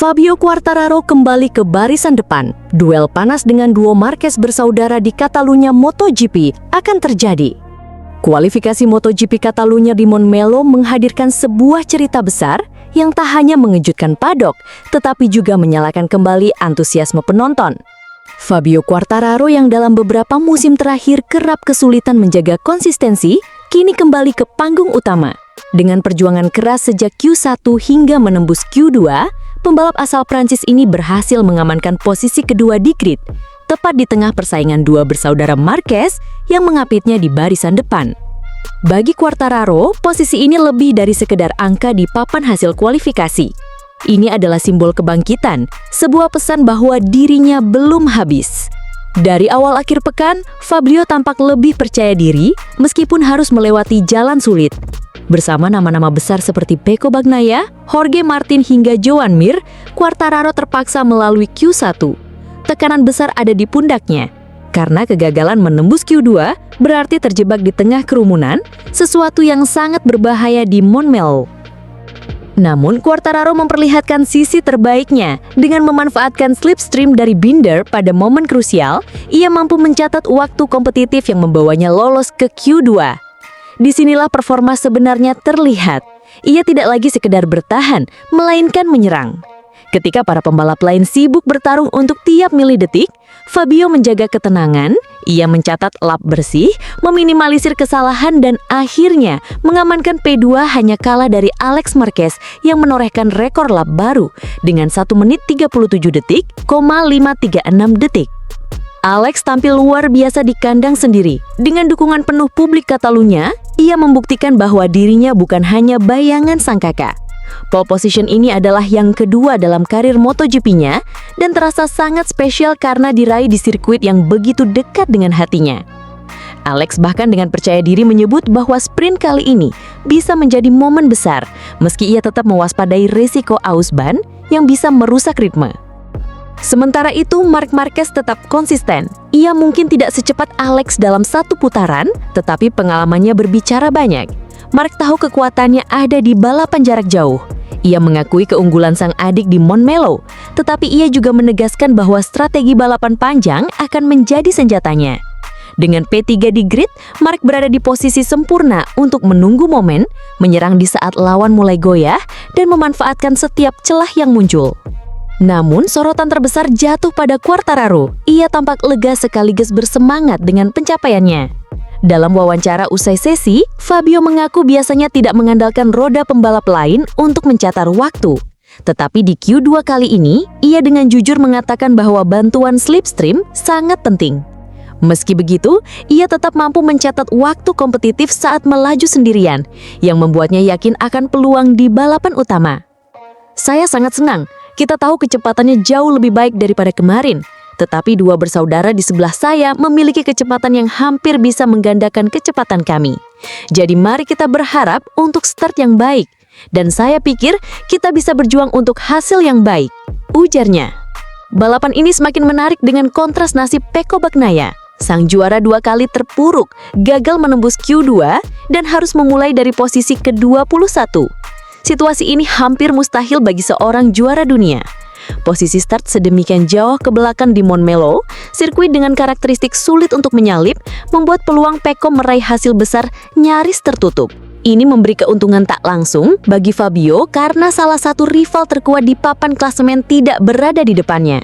Fabio Quartararo kembali ke barisan depan. Duel panas dengan duo Marquez bersaudara di Catalunya MotoGP akan terjadi. Kualifikasi MotoGP Catalunya di Montmello menghadirkan sebuah cerita besar yang tak hanya mengejutkan paddock, tetapi juga menyalakan kembali antusiasme penonton. Fabio Quartararo yang dalam beberapa musim terakhir kerap kesulitan menjaga konsistensi, kini kembali ke panggung utama. Dengan perjuangan keras sejak Q1 hingga menembus Q2, pembalap asal Prancis ini berhasil mengamankan posisi kedua di grid, tepat di tengah persaingan dua bersaudara Marquez yang mengapitnya di barisan depan. Bagi Quartararo, posisi ini lebih dari sekedar angka di papan hasil kualifikasi. Ini adalah simbol kebangkitan, sebuah pesan bahwa dirinya belum habis. Dari awal akhir pekan, Fabio tampak lebih percaya diri meskipun harus melewati jalan sulit. Bersama nama-nama besar seperti Pecco Bagnaia, Jorge Martin hingga Joan Mir, Quartararo terpaksa melalui Q1. Tekanan besar ada di pundaknya, karena kegagalan menembus Q2 berarti terjebak di tengah kerumunan, sesuatu yang sangat berbahaya di Montmello. Namun, Quartararo memperlihatkan sisi terbaiknya. Dengan memanfaatkan slipstream dari Binder pada momen krusial, ia mampu mencatat waktu kompetitif yang membawanya lolos ke Q2. Disinilah performa sebenarnya terlihat. Ia tidak lagi sekedar bertahan, melainkan menyerang. Ketika para pembalap lain sibuk bertarung untuk tiap milidetik, Fabio menjaga ketenangan, ia mencatat lap bersih, meminimalisir kesalahan dan akhirnya mengamankan P2 hanya kalah dari Alex Marquez yang menorehkan rekor lap baru dengan 1 menit 37 detik, 536 detik. Alex tampil luar biasa di kandang sendiri. Dengan dukungan penuh publik Catalunya, ia membuktikan bahwa dirinya bukan hanya bayangan sang kakak. Pole position ini adalah yang kedua dalam karir MotoGP-nya dan terasa sangat spesial karena diraih di sirkuit yang begitu dekat dengan hatinya. Alex bahkan dengan percaya diri menyebut bahwa sprint kali ini bisa menjadi momen besar, meski ia tetap mewaspadai risiko aus ban yang bisa merusak ritme. Sementara itu, Marc Marquez tetap konsisten. Ia mungkin tidak secepat Alex dalam satu putaran, tetapi pengalamannya berbicara banyak. Marc tahu kekuatannya ada di balapan jarak jauh. Ia mengakui keunggulan sang adik di Montmello, tetapi ia juga menegaskan bahwa strategi balapan panjang akan menjadi senjatanya. Dengan P3 di grid, Marc berada di posisi sempurna untuk menunggu momen, menyerang di saat lawan mulai goyah, dan memanfaatkan setiap celah yang muncul. Namun, sorotan terbesar jatuh pada Quartararo. Ia tampak lega sekaligus bersemangat dengan pencapaiannya. Dalam wawancara usai sesi, Fabio mengaku biasanya tidak mengandalkan roda pembalap lain untuk mencatat waktu. Tetapi di Q2 kali ini, ia dengan jujur mengatakan bahwa bantuan slipstream sangat penting. Meski begitu, ia tetap mampu mencatat waktu kompetitif saat melaju sendirian, yang membuatnya yakin akan peluang di balapan utama. Saya sangat senang. Kita tahu kecepatannya jauh lebih baik daripada kemarin, tetapi dua bersaudara di sebelah saya memiliki kecepatan yang hampir bisa menggandakan kecepatan kami. Jadi mari kita berharap untuk start yang baik, dan saya pikir kita bisa berjuang untuk hasil yang baik, ujarnya. Balapan ini semakin menarik dengan kontras nasib Pecco Bagnaia. Sang juara 2 kali terpuruk, gagal menembus Q2, dan harus memulai dari posisi ke-21. Situasi ini hampir mustahil bagi seorang juara dunia. Posisi start sedemikian jauh ke belakang di Montmello, sirkuit dengan karakteristik sulit untuk menyalip, membuat peluang Pecco meraih hasil besar nyaris tertutup. Ini memberi keuntungan tak langsung bagi Fabio karena salah satu rival terkuat di papan klasemen tidak berada di depannya.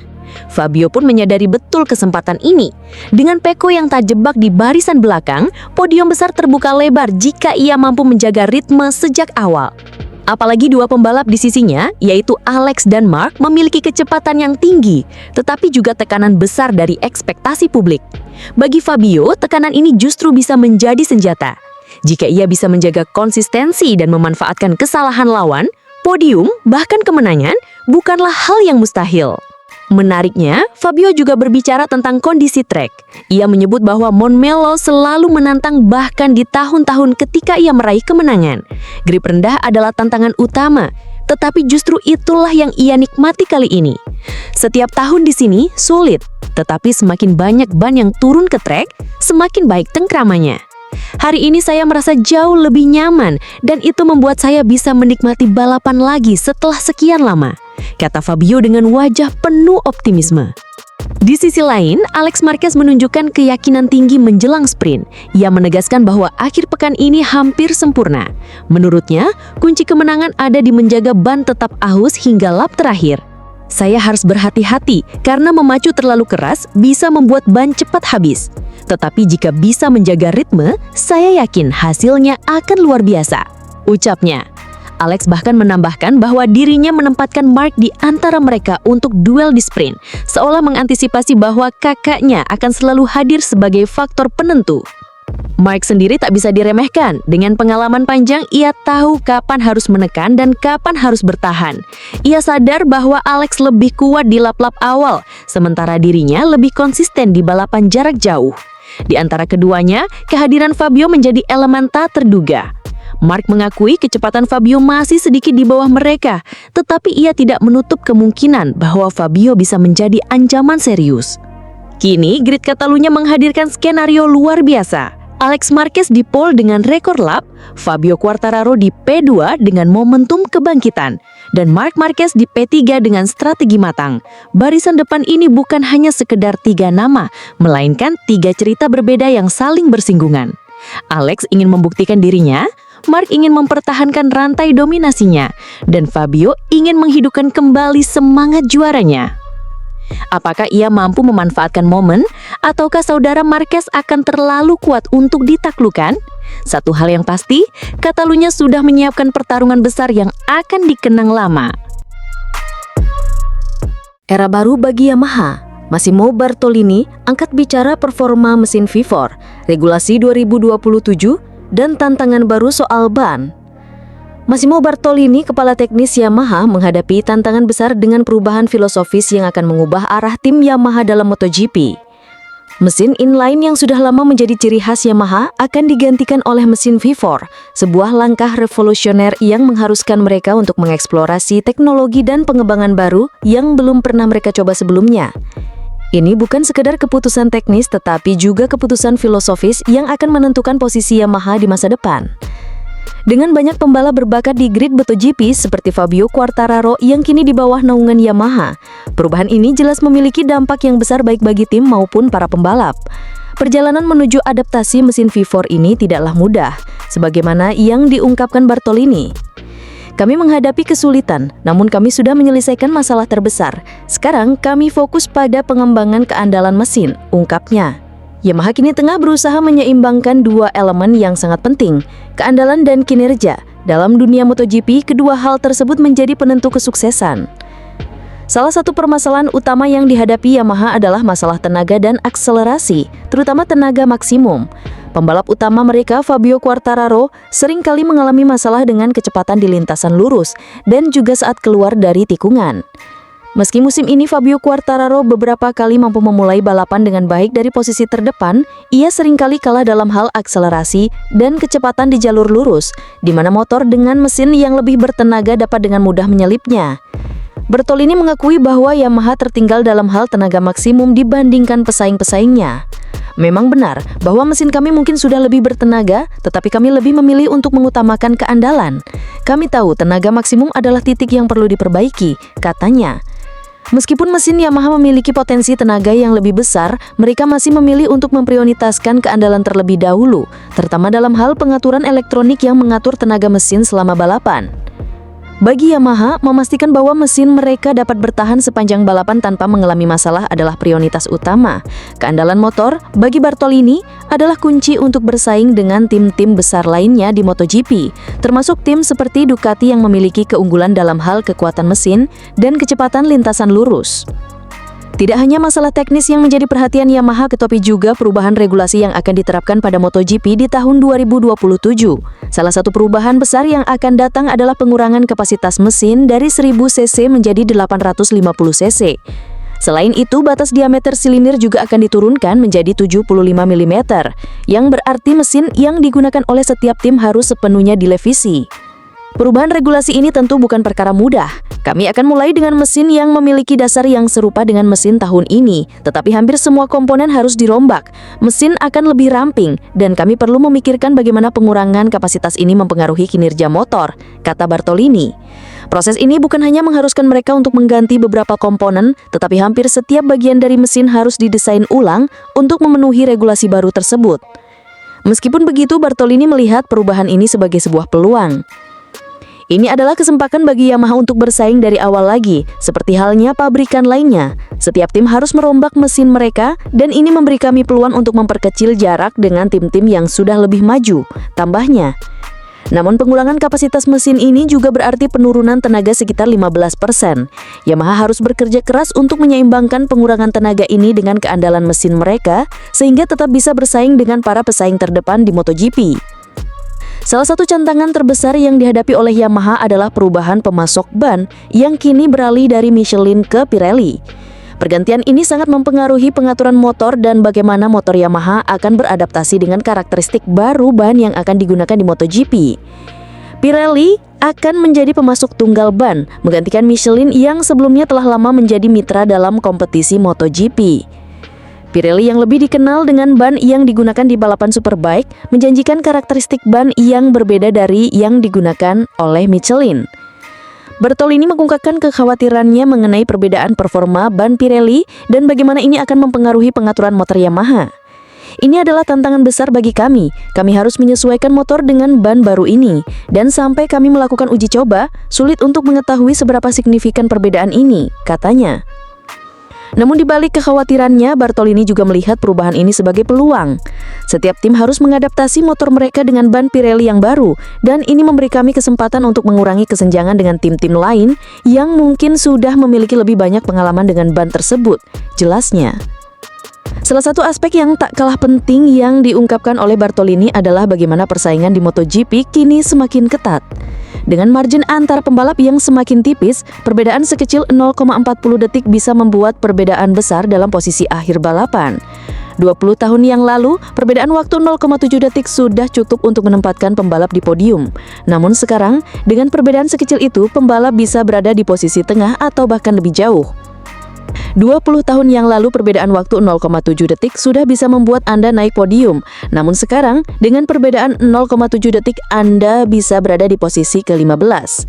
Fabio pun menyadari betul kesempatan ini. Dengan Pecco yang tak jebak di barisan belakang, podium besar terbuka lebar jika ia mampu menjaga ritme sejak awal. Apalagi dua pembalap di sisinya, yaitu Alex dan Marc, memiliki kecepatan yang tinggi, tetapi juga tekanan besar dari ekspektasi publik. Bagi Fabio, tekanan ini justru bisa menjadi senjata. Jika ia bisa menjaga konsistensi dan memanfaatkan kesalahan lawan, podium, bahkan kemenangan, bukanlah hal yang mustahil. Menariknya, Fabio juga berbicara tentang kondisi trek. Ia menyebut bahwa Montmello selalu menantang bahkan di tahun-tahun ketika ia meraih kemenangan. Grip rendah adalah tantangan utama, tetapi justru itulah yang ia nikmati kali ini. Setiap tahun di sini sulit, tetapi semakin banyak ban yang turun ke trek, semakin baik tengkramannya. Hari ini saya merasa jauh lebih nyaman dan itu membuat saya bisa menikmati balapan lagi setelah sekian lama, kata Fabio dengan wajah penuh optimisme. Di sisi lain, Alex Marquez menunjukkan keyakinan tinggi menjelang sprint. Ia menegaskan bahwa akhir pekan ini hampir sempurna. Menurutnya, kunci kemenangan ada di menjaga ban tetap ahus hingga lap terakhir. Saya harus berhati-hati karena memacu terlalu keras bisa membuat ban cepat habis. Tetapi jika bisa menjaga ritme, saya yakin hasilnya akan luar biasa, ucapnya. Alex bahkan menambahkan bahwa dirinya menempatkan Mark di antara mereka untuk duel di sprint, seolah mengantisipasi bahwa kakaknya akan selalu hadir sebagai faktor penentu. Mark sendiri tak bisa diremehkan. Dengan pengalaman panjang, ia tahu kapan harus menekan dan kapan harus bertahan. Ia sadar bahwa Alex lebih kuat di lap-lap awal, sementara dirinya lebih konsisten di balapan jarak jauh. Di antara keduanya, kehadiran Fabio menjadi elemen tak terduga. Mark mengakui kecepatan Fabio masih sedikit di bawah mereka, tetapi ia tidak menutup kemungkinan bahwa Fabio bisa menjadi ancaman serius. Kini, grid Catalunya menghadirkan skenario luar biasa. Alex Marquez di pole dengan rekor lap, Fabio Quartararo di P2 dengan momentum kebangkitan, dan Marc Marquez di P3 dengan strategi matang. Barisan depan ini bukan hanya sekedar 3 nama, melainkan 3 cerita berbeda yang saling bersinggungan. Alex ingin membuktikan dirinya, Mark ingin mempertahankan rantai dominasinya, dan Fabio ingin menghidupkan kembali semangat juaranya. Apakah ia mampu memanfaatkan momen, ataukah saudara Marquez akan terlalu kuat untuk ditaklukkan? Satu hal yang pasti, Catalunya sudah menyiapkan pertarungan besar yang akan dikenang lama. Era baru bagi Yamaha. Massimo Bartolini angkat bicara performa mesin V4, regulasi 2027, dan tantangan baru soal ban. Massimo Bartolini, kepala teknis Yamaha, menghadapi tantangan besar dengan perubahan filosofis yang akan mengubah arah tim Yamaha dalam MotoGP. Mesin inline yang sudah lama menjadi ciri khas Yamaha akan digantikan oleh mesin V4, sebuah langkah revolusioner yang mengharuskan mereka untuk mengeksplorasi teknologi dan pengembangan baru yang belum pernah mereka coba sebelumnya. Ini bukan sekedar keputusan teknis, tetapi juga keputusan filosofis yang akan menentukan posisi Yamaha di masa depan. Dengan banyak pembalap berbakat di grid MotoGP seperti Fabio Quartararo yang kini di bawah naungan Yamaha, perubahan ini jelas memiliki dampak yang besar baik bagi tim maupun para pembalap. Perjalanan menuju adaptasi mesin V4 ini tidaklah mudah, sebagaimana yang diungkapkan Bartolini. Kami menghadapi kesulitan, namun kami sudah menyelesaikan masalah terbesar. Sekarang kami fokus pada pengembangan keandalan mesin, ungkapnya. Yamaha kini tengah berusaha menyeimbangkan dua elemen yang sangat penting, keandalan dan kinerja. Dalam dunia MotoGP, kedua hal tersebut menjadi penentu kesuksesan. Salah satu permasalahan utama yang dihadapi Yamaha adalah masalah tenaga dan akselerasi, terutama tenaga maksimum. Pembalap utama mereka, Fabio Quartararo, sering kali mengalami masalah dengan kecepatan di lintasan lurus dan juga saat keluar dari tikungan. Meski musim ini Fabio Quartararo beberapa kali mampu memulai balapan dengan baik dari posisi terdepan, ia seringkali kalah dalam hal akselerasi dan kecepatan di jalur lurus, di mana motor dengan mesin yang lebih bertenaga dapat dengan mudah menyelipnya. Bartolini mengakui bahwa Yamaha tertinggal dalam hal tenaga maksimum dibandingkan pesaing-pesaingnya. Memang benar bahwa mesin kami mungkin sudah lebih bertenaga, tetapi kami lebih memilih untuk mengutamakan keandalan. Kami tahu tenaga maksimum adalah titik yang perlu diperbaiki, katanya. Meskipun mesin Yamaha memiliki potensi tenaga yang lebih besar, mereka masih memilih untuk memprioritaskan keandalan terlebih dahulu, terutama dalam hal pengaturan elektronik yang mengatur tenaga mesin selama balapan. Bagi Yamaha, memastikan bahwa mesin mereka dapat bertahan sepanjang balapan tanpa mengalami masalah adalah prioritas utama. Keandalan motor, bagi Bartolini, adalah kunci untuk bersaing dengan tim-tim besar lainnya di MotoGP, termasuk tim seperti Ducati yang memiliki keunggulan dalam hal kekuatan mesin dan kecepatan lintasan lurus. Tidak hanya masalah teknis yang menjadi perhatian Yamaha, tetapi juga perubahan regulasi yang akan diterapkan pada MotoGP di tahun 2027. Salah satu perubahan besar yang akan datang adalah pengurangan kapasitas mesin dari 1000 cc menjadi 850 cc. Selain itu, batas diameter silinder juga akan diturunkan menjadi 75 mm, yang berarti mesin yang digunakan oleh setiap tim harus sepenuhnya direvisi. Perubahan regulasi ini tentu bukan perkara mudah. Kami akan mulai dengan mesin yang memiliki dasar yang serupa dengan mesin tahun ini, tetapi hampir semua komponen harus dirombak. Mesin akan lebih ramping, dan kami perlu memikirkan bagaimana pengurangan kapasitas ini mempengaruhi kinerja motor, kata Bartolini. Proses ini bukan hanya mengharuskan mereka untuk mengganti beberapa komponen, tetapi hampir setiap bagian dari mesin harus didesain ulang untuk memenuhi regulasi baru tersebut. Meskipun begitu, Bartolini melihat perubahan ini sebagai sebuah peluang. Ini adalah kesempatan bagi Yamaha untuk bersaing dari awal lagi, seperti halnya pabrikan lainnya. Setiap tim harus merombak mesin mereka, dan ini memberi kami peluang untuk memperkecil jarak dengan tim-tim yang sudah lebih maju, tambahnya. Namun pengurangan kapasitas mesin ini juga berarti penurunan tenaga sekitar 15%. Yamaha harus bekerja keras untuk menyeimbangkan pengurangan tenaga ini dengan keandalan mesin mereka, sehingga tetap bisa bersaing dengan para pesaing terdepan di MotoGP. Salah satu tantangan terbesar yang dihadapi oleh Yamaha adalah perubahan pemasok ban yang kini beralih dari Michelin ke Pirelli. Pergantian ini sangat mempengaruhi pengaturan motor dan bagaimana motor Yamaha akan beradaptasi dengan karakteristik baru ban yang akan digunakan di MotoGP. Pirelli akan menjadi pemasok tunggal ban, menggantikan Michelin yang sebelumnya telah lama menjadi mitra dalam kompetisi MotoGP. Pirelli yang lebih dikenal dengan ban yang digunakan di balapan Superbike menjanjikan karakteristik ban yang berbeda dari yang digunakan oleh Michelin. Bartolini mengungkapkan kekhawatirannya mengenai perbedaan performa ban Pirelli dan bagaimana ini akan mempengaruhi pengaturan motor Yamaha. Ini adalah tantangan besar bagi kami. Kami harus menyesuaikan motor dengan ban baru ini, dan sampai kami melakukan uji coba, sulit untuk mengetahui seberapa signifikan perbedaan ini, katanya. Namun di balik kekhawatirannya, Bartolini juga melihat perubahan ini sebagai peluang. Setiap tim harus mengadaptasi motor mereka dengan ban Pirelli yang baru, dan ini memberi kami kesempatan untuk mengurangi kesenjangan dengan tim-tim lain yang mungkin sudah memiliki lebih banyak pengalaman dengan ban tersebut, jelasnya. Salah satu aspek yang tak kalah penting yang diungkapkan oleh Bartolini adalah bagaimana persaingan di MotoGP kini semakin ketat. Dengan margin antar pembalap yang semakin tipis, perbedaan sekecil 0,40 detik bisa membuat perbedaan besar dalam posisi akhir balapan. 20 tahun yang lalu, perbedaan waktu 0,7 detik sudah cukup untuk menempatkan pembalap di podium. Namun sekarang, dengan perbedaan sekecil itu, pembalap bisa berada di posisi tengah atau bahkan lebih jauh. 20 tahun yang lalu perbedaan waktu 0,7 detik sudah bisa membuat Anda naik podium. Namun sekarang, dengan perbedaan 0,7 detik Anda bisa berada di posisi ke-15.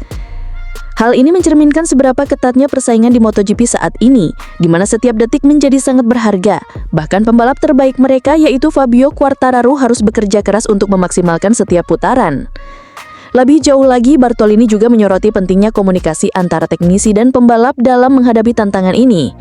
Hal ini mencerminkan seberapa ketatnya persaingan di MotoGP saat ini, di mana setiap detik menjadi sangat berharga. Bahkan pembalap terbaik mereka yaitu Fabio Quartararo harus bekerja keras untuk memaksimalkan setiap putaran. Lebih jauh lagi, Bartolini juga menyoroti pentingnya komunikasi antara teknisi dan pembalap dalam menghadapi tantangan ini.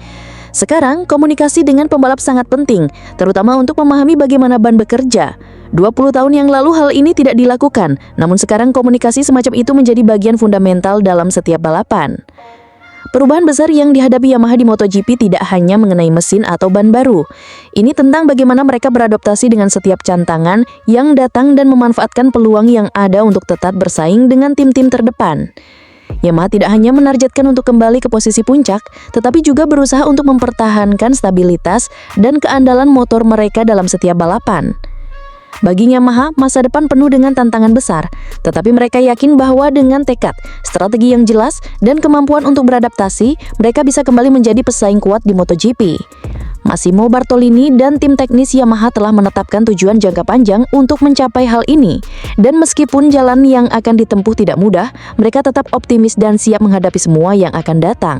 Sekarang, komunikasi dengan pembalap sangat penting, terutama untuk memahami bagaimana ban bekerja. 20 tahun yang lalu hal ini tidak dilakukan, namun sekarang komunikasi semacam itu menjadi bagian fundamental dalam setiap balapan. Perubahan besar yang dihadapi Yamaha di MotoGP tidak hanya mengenai mesin atau ban baru. Ini tentang bagaimana mereka beradaptasi dengan setiap tantangan yang datang dan memanfaatkan peluang yang ada untuk tetap bersaing dengan tim-tim terdepan. Yamaha tidak hanya menargetkan untuk kembali ke posisi puncak, tetapi juga berusaha untuk mempertahankan stabilitas dan keandalan motor mereka dalam setiap balapan. Bagi Yamaha, masa depan penuh dengan tantangan besar, tetapi mereka yakin bahwa dengan tekad, strategi yang jelas, dan kemampuan untuk beradaptasi, mereka bisa kembali menjadi pesaing kuat di MotoGP. Massimo Bartolini dan tim teknis Yamaha telah menetapkan tujuan jangka panjang untuk mencapai hal ini, dan meskipun jalan yang akan ditempuh tidak mudah, mereka tetap optimis dan siap menghadapi semua yang akan datang.